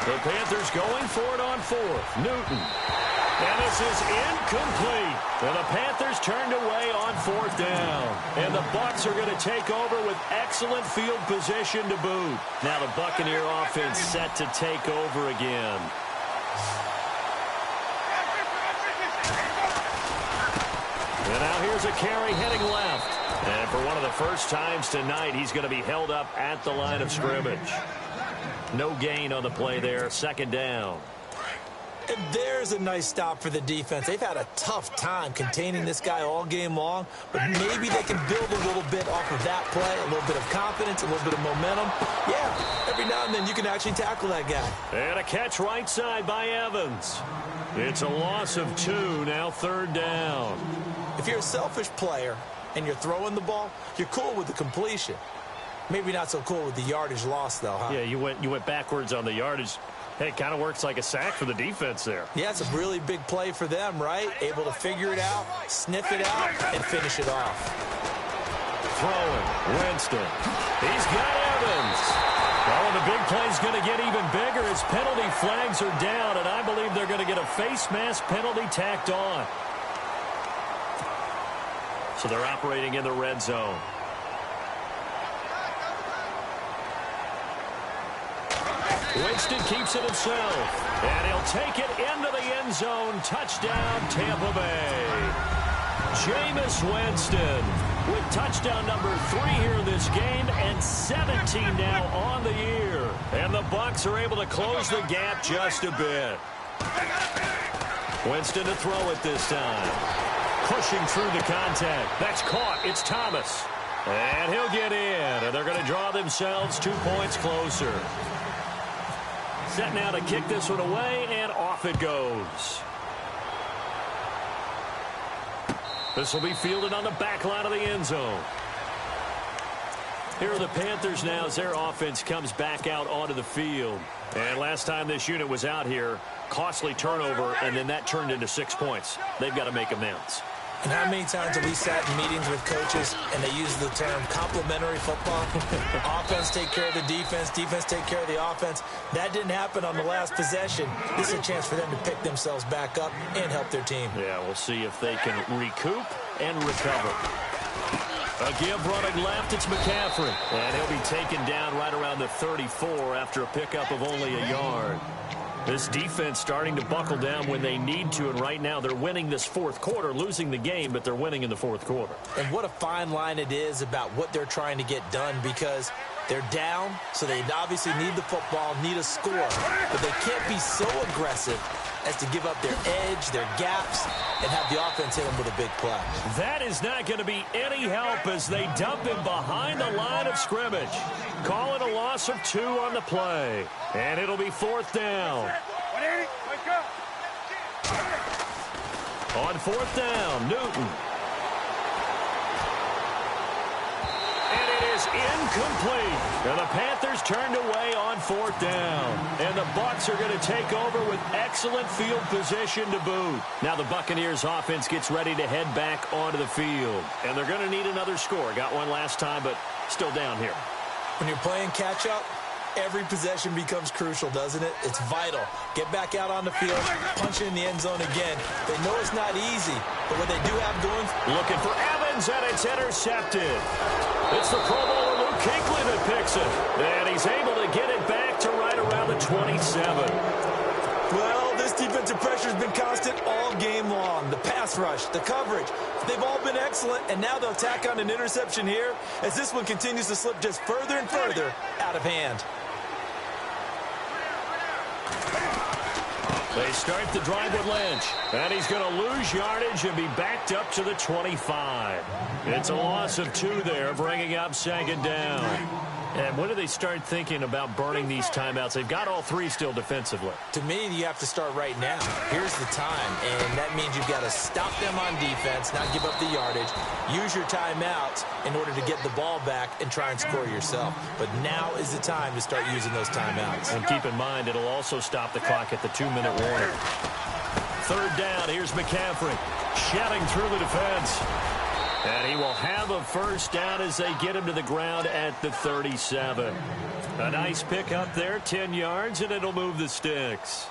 The Panthers going for it on 4th. Newton. And this is incomplete. And the Panthers turned away on 4th down. And the Bucs are going to take over with excellent field position to boot. Now the Buccaneer offense set to take over again. And now here's a carry heading left. And for one of the first times tonight, he's going to be held up at the line of scrimmage. No gain on the play there. 2nd down. And there's a nice stop for the defense. They've had a tough time containing this guy all game long, but maybe they can build a little bit off of that play, a little bit of confidence, a little bit of momentum. Yeah, every now and then you can actually tackle that guy. And a catch right side by Evans. It's a loss of 2, now 3rd down. If you're a selfish player and you're throwing the ball, you're cool with the completion. Maybe not so cool with the yardage loss, though, huh? Yeah, you went backwards on the yardage. Hey, it kind of works like a sack for the defense there. Yeah, it's a really big play for them, right? Able to figure it out, sniff it out, and finish it off. Throwing, Winston. He's got Evans. Well, and the big play's going to get even bigger as penalty flags are down, and I believe they're going to get a face mask penalty tacked on. So they're operating in the red zone. Winston keeps it himself, and he'll take it into the end zone. Touchdown, Tampa Bay. Jameis Winston with touchdown number 3 here in this game and 17 now on the year. And the Bucs are able to close the gap just a bit. Winston to throw it this time. Pushing through the contact. That's caught. It's Thomas. And he'll get in, and they're going to draw themselves 2 points closer. Set now to kick this one away, and off it goes. This will be fielded on the back line of the end zone. Here are the Panthers now as their offense comes back out onto the field. And last time this unit was out here, costly turnover, and then that turned into 6 points. They've got to make amends. And how many times have we sat in meetings with coaches and they use the term complementary football? Offense take care of the defense, defense take care of the offense. That didn't happen on the last possession. This is a chance for them to pick themselves back up and help their team. Yeah, we'll see if they can recoup and recover. A give running left, it's McCaffrey. And he'll be taken down right around the 34 after a pickup of only a yard. This defense starting to buckle down when they need to, and right now they're winning this 4th quarter, losing the game, but they're winning in the 4th quarter. And what a fine line it is about what they're trying to get done, because they're down, so they obviously need the football, need a score, but they can't be so aggressive as to give up their edge, their gaps, and have the offense hit them with a big play. That is not going to be any help as they dump him behind the line of scrimmage. Call it a loss of 2 on the play. And it'll be 4th down. On 4th down, Newton. And it is is incomplete. And the Panthers turned away on 4th down. And the Bucs are going to take over with excellent field position to boot. Now the Buccaneers offense gets ready to head back onto the field. And they're going to need another score. Got one last time, but still down here. When you're playing catch-up, every possession becomes crucial, doesn't it? It's vital. Get back out on the field, punch it in the end zone again. They know it's not easy, but what they do have going... Looking for Evans, and it's intercepted. It's the Pro Bowler Luke Kuechly that picks it. And he's able to get it back to right around the 27. Well, this defensive pressure has been constant all game long. The pass rush, the coverage, they've all been excellent, and now they'll tack on an interception here as this one continues to slip just further and further out of hand. They start the drive with Lynch, and he's going to lose yardage and be backed up to the 25. It's a loss of 2 there, bringing up 2nd down. And when do they start thinking about burning these timeouts? They've got all 3 still defensively. To me, you have to start right now. Here's the time, and that means you've got to stop them on defense, not give up the yardage, use your timeouts in order to get the ball back and try and score yourself. But now is the time to start using those timeouts. And keep in mind, it'll also stop the clock at the 2-minute warning. 3rd down, here's McCaffrey, shouting through the defense. And he will have a 1st down as they get him to the ground at the 37. A nice pick up there, 10 yards, and it'll move the sticks.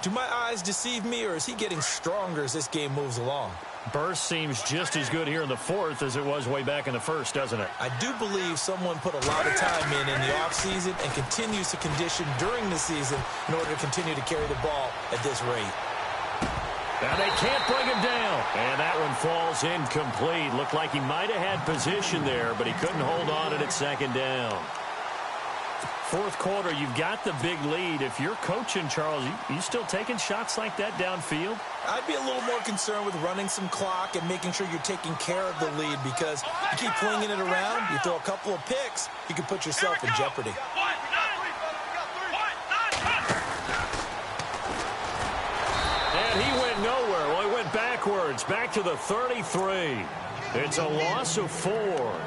Do my eyes deceive me, or is he getting stronger as this game moves along? Burst seems just as good here in the 4th as it was way back in the 1st, doesn't it? I do believe someone put a lot of time in the offseason and continues to condition during the season in order to continue to carry the ball at this rate. And they can't bring him down. And that one falls incomplete. Looked like he might have had position there, but he couldn't hold on and it's 2nd down. 4th quarter, you've got the big lead. If you're coaching, Charles, you still taking shots like that downfield? I'd be a little more concerned with running some clock and making sure you're taking care of the lead, because you keep flinging it around, you throw a couple of picks, you can put yourself in jeopardy. And he went nowhere. Well, he went backwards, back to the 33. It's a loss of 4.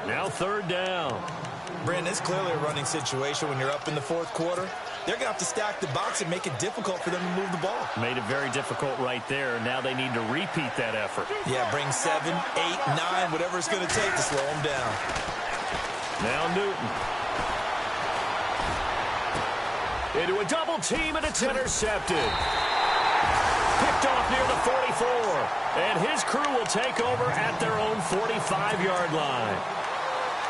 Now 3rd down. Brandon, it's clearly a running situation when you're up in the 4th quarter. They're going to have to stack the box and make it difficult for them to move the ball. Made it very difficult right there. Now they need to repeat that effort. Yeah, bring 7, 8, 9, whatever it's going to take to slow them down. Now Newton. Into a double team, and it's intercepted. Picked off near the 44. And his crew will take over at their own 45-yard line.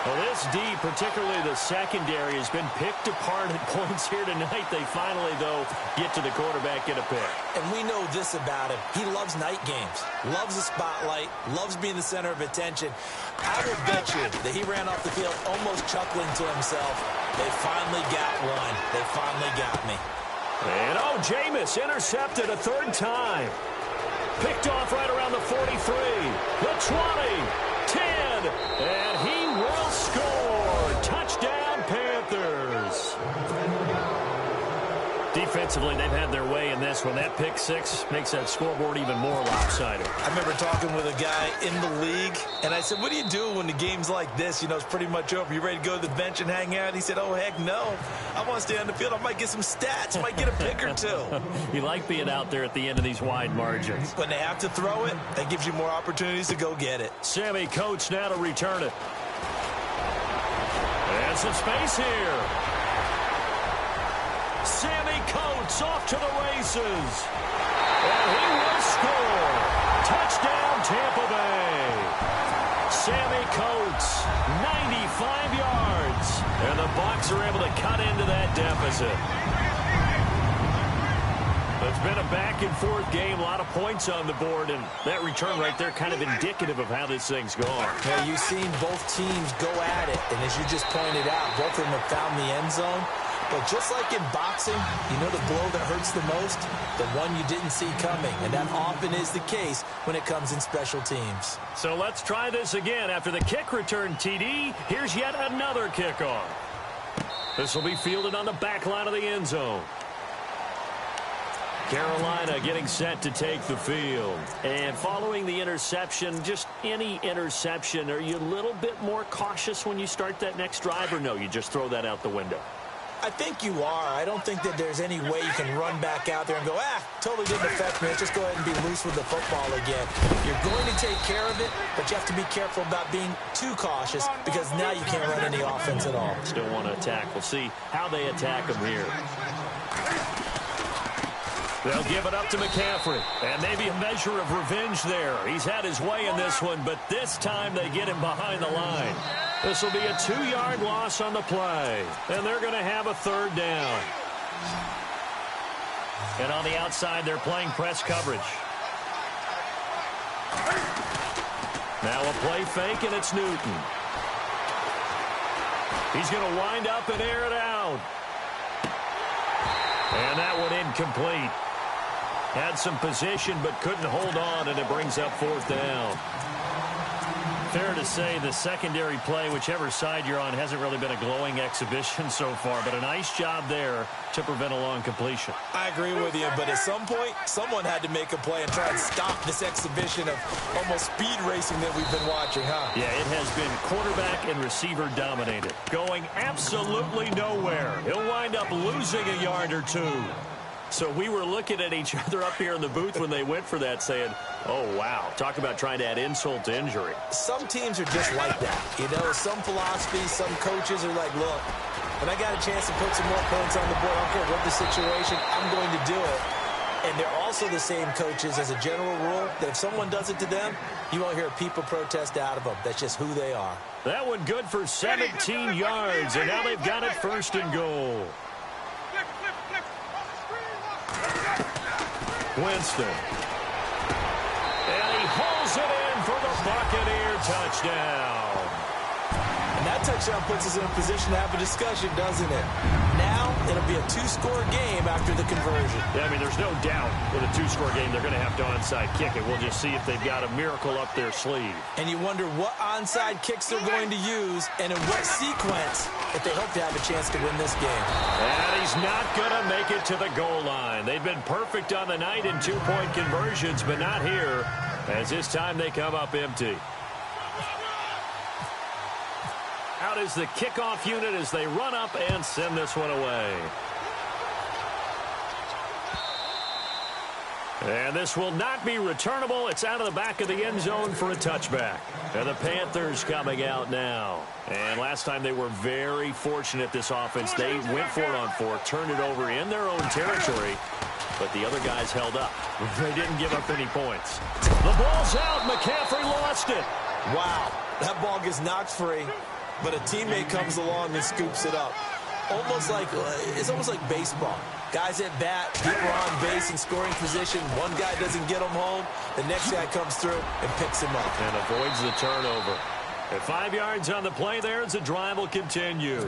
Well, this D, particularly the secondary, has been picked apart at points here tonight. They finally, though, get to the quarterback, get a pick. And we know this about him. He loves night games, loves the spotlight, loves being the center of attention. I will bet you that he ran off the field almost chuckling to himself. They finally got one. They finally got me. And, oh, Jameis intercepted a 3rd time. Picked off right around the 43, the 20, 10, and he will score. Touchdown, Panthers. Defensively, they've had their way in this one. That pick 6 makes that scoreboard even more lopsided. I remember talking with a guy in the league, and I said, what do you do when the game's like this? You know, it's pretty much over. You ready to go to the bench and hang out? He said, oh, heck no. I want to stay on the field. I might get some stats. I might get a pick or 2. You like being out there at the end of these wide margins. When they have to throw it, that gives you more opportunities to go get it. Sammy Coates now to return it. And some space here. Sammy Coates off to the races. And he will score. Touchdown, Tampa Bay. Sammy Coates, 95 yards. And the Bucs are able to cut into that deficit. It's been a back-and-forth game, a lot of points on the board, and that return right there kind of indicative of how this thing's gone. Yeah, you've seen both teams go at it, and as you just pointed out, both of them have found the end zone. But just like in boxing, you know the blow that hurts the most? The one you didn't see coming, and that often is the case when it comes in special teams. So let's try this again. After the kick return, TD, here's yet another kickoff. This will be fielded on the back line of the end zone. Carolina getting set to take the field. And following the interception, just any interception, are you a little bit more cautious when you start that next drive, or no, you just throw that out the window? I think you are. I don't think that there's any way you can run back out there and go, totally didn't affect me. Let's just go ahead and be loose with the football again. You're going to take care of it, but you have to be careful about being too cautious because now you can't run any offense at all. Still want to attack. We'll see how they attack him here. They'll give it up to McCaffrey. And maybe a measure of revenge there. He's had his way in this one, but this time they get him behind the line. This will be a 2-yard loss on the play. And they're going to have a third down. And on the outside, they're playing press coverage. Now a play fake, and it's Newton. He's going to wind up and air it out. And that one incomplete. Had some position, but couldn't hold on, and it brings up fourth down. Fair to say the secondary play, whichever side you're on, hasn't really been a glowing exhibition so far, but a nice job there to prevent a long completion. I agree with you, but at some point, someone had to make a play and try and stop this exhibition of almost speed racing that we've been watching, huh? Yeah, it has been quarterback and receiver dominated, going absolutely nowhere. He'll wind up losing a yard or two. So we were looking at each other up here in the booth when they went for that, saying, oh, wow, talk about trying to add insult to injury. Some teams are just like that. You know, some philosophies, some coaches are like, look, when I got a chance to put some more points on the board, I don't care what the situation, I'm going to do it. And they're also the same coaches as a general rule that if someone does it to them, you won't hear people protest out of them. That's just who they are. That one good for 17 yards, and now they've got it first and goal. Winston. And he hauls it in for the Buccaneer touchdown. And that touchdown puts us in a position to have a discussion, doesn't it? Now, it'll be a 2-score game after the conversion. Yeah, I mean, there's no doubt with a 2-score game, they're going to have to onside kick it. We'll just see if they've got a miracle up their sleeve. And you wonder what onside kicks they're going to use and in what sequence if they hope to have a chance to win this game. And he's not going to make it to the goal line. They've been perfect on the night in 2-point conversions, but not here, as this time they come up empty. Out is the kickoff unit as they run up and send this one away. And this will not be returnable. It's out of the back of the end zone for a touchback. And the Panthers coming out now. And last time they were very fortunate, this offense. They went for it on 4, turned it over in their own territory, but the other guys held up. They didn't give up any points. The ball's out. McCaffrey lost it. Wow, that ball gets knocked free, but a teammate comes along and scoops it up. It's almost like baseball. Guys at bat, people are on base in scoring position. One guy doesn't get him home. The next guy comes through and picks him up. And avoids the turnover. At 5 yards on the play there as the drive will continue.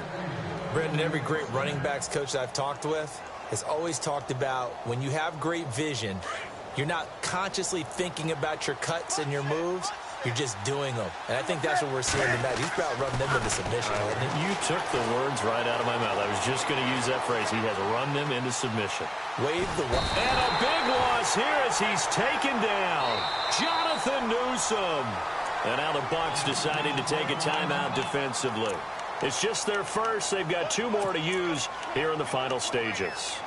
Brendan, every great running backs coach that I've talked with has always talked about when you have great vision, you're not consciously thinking about your cuts and your moves. You're just doing them. And I think that's what we're seeing tonight. He's about running them into submission. You took the words right out of my mouth. I was just going to use that phrase. He has run them into submission. Wave the one. And a big loss here as he's taken down. Jonathan Newsom. And now the Bucs deciding to take a timeout defensively. It's just their first. They've got 2 more to use here in the final stages.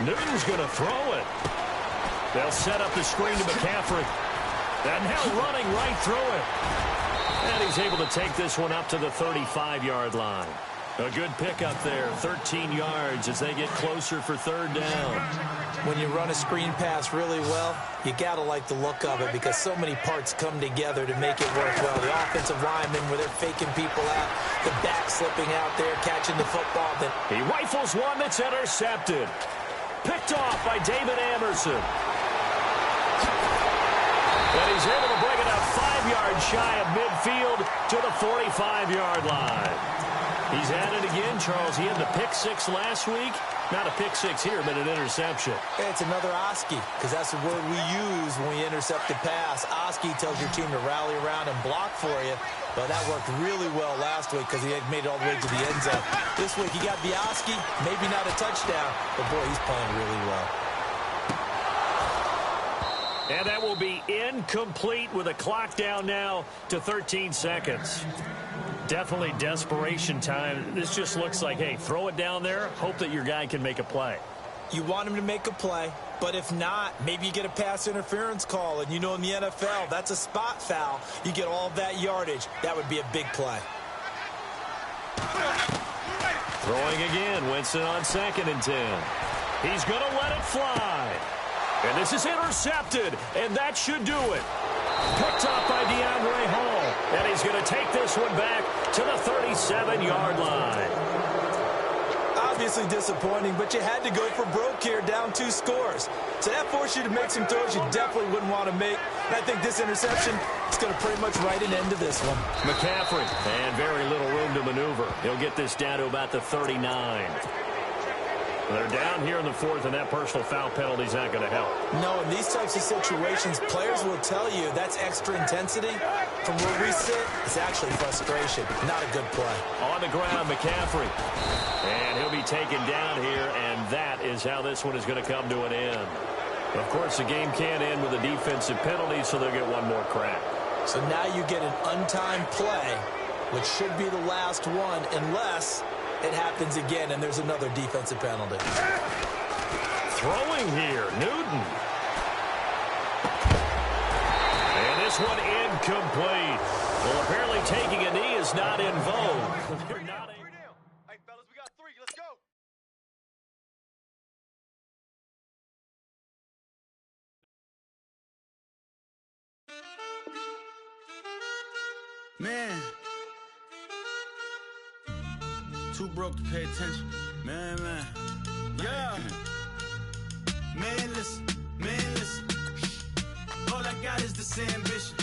Newton's going to throw it. They'll set up the screen to McCaffrey. And now running right through it. And he's able to take this one up to the 35-yard line. A good pickup there, 13 yards as they get closer for third down. When you run a screen pass really well, you got to like the look of it because so many parts come together to make it work well. The offensive linemen where they're faking people out, the back slipping out there, catching the football. He rifles one that's intercepted. Picked off by David Amerson. And he's able to bring it up 5 yards shy of midfield to the 45-yard line. He's at it again, Charles. He had the pick six last week. Not a pick six here, but an interception. It's another Oski, because that's the word we use when we intercept the pass. Oski tells your team to rally around and block for you. But that worked really well last week because he had made it all the way to the end zone. This week he got the Oski, maybe not a touchdown, but boy, he's playing really well. And that will be incomplete with a clock down now to 13 seconds. Definitely desperation time. This just looks like, hey, throw it down there, hope that your guy can make a play. You want him to make a play, but if not, maybe you get a pass interference call, and you know in the NFL, that's a spot foul. You get all that yardage. That would be a big play. Throwing again, Winston on 2nd and 10. He's going to let it fly. And this is intercepted, and that should do it. Picked up by DeAndre Hall, and he's going to take this one back to the 37-yard line. Obviously disappointing, but you had to go for broke here, down 2 scores. So that forced you to make some throws you definitely wouldn't want to make. And I think this interception is going to pretty much write an end to this one. McCaffrey, and very little room to maneuver. He'll get this down to about the 39. They're down here in the 4th, and that personal foul penalty is not going to help. No, in these types of situations, players will tell you that's extra intensity. From where we sit, it's actually frustration, not a good play. On the ground, McCaffrey. And he'll be taken down here, and that is how this one is going to come to an end. Of course, the game can't end with a defensive penalty, so they'll get one more crack. So now you get an untimed play, which should be the last one, unless it happens again and there's another defensive penalty. Throwing here, Newton. And this one incomplete. Well, apparently taking a knee is not in vogue. They're not a... Hey, fellas, we got 3. Let's go. Man, too broke to pay attention. Man. Yeah. Man, listen. All I got is this ambition.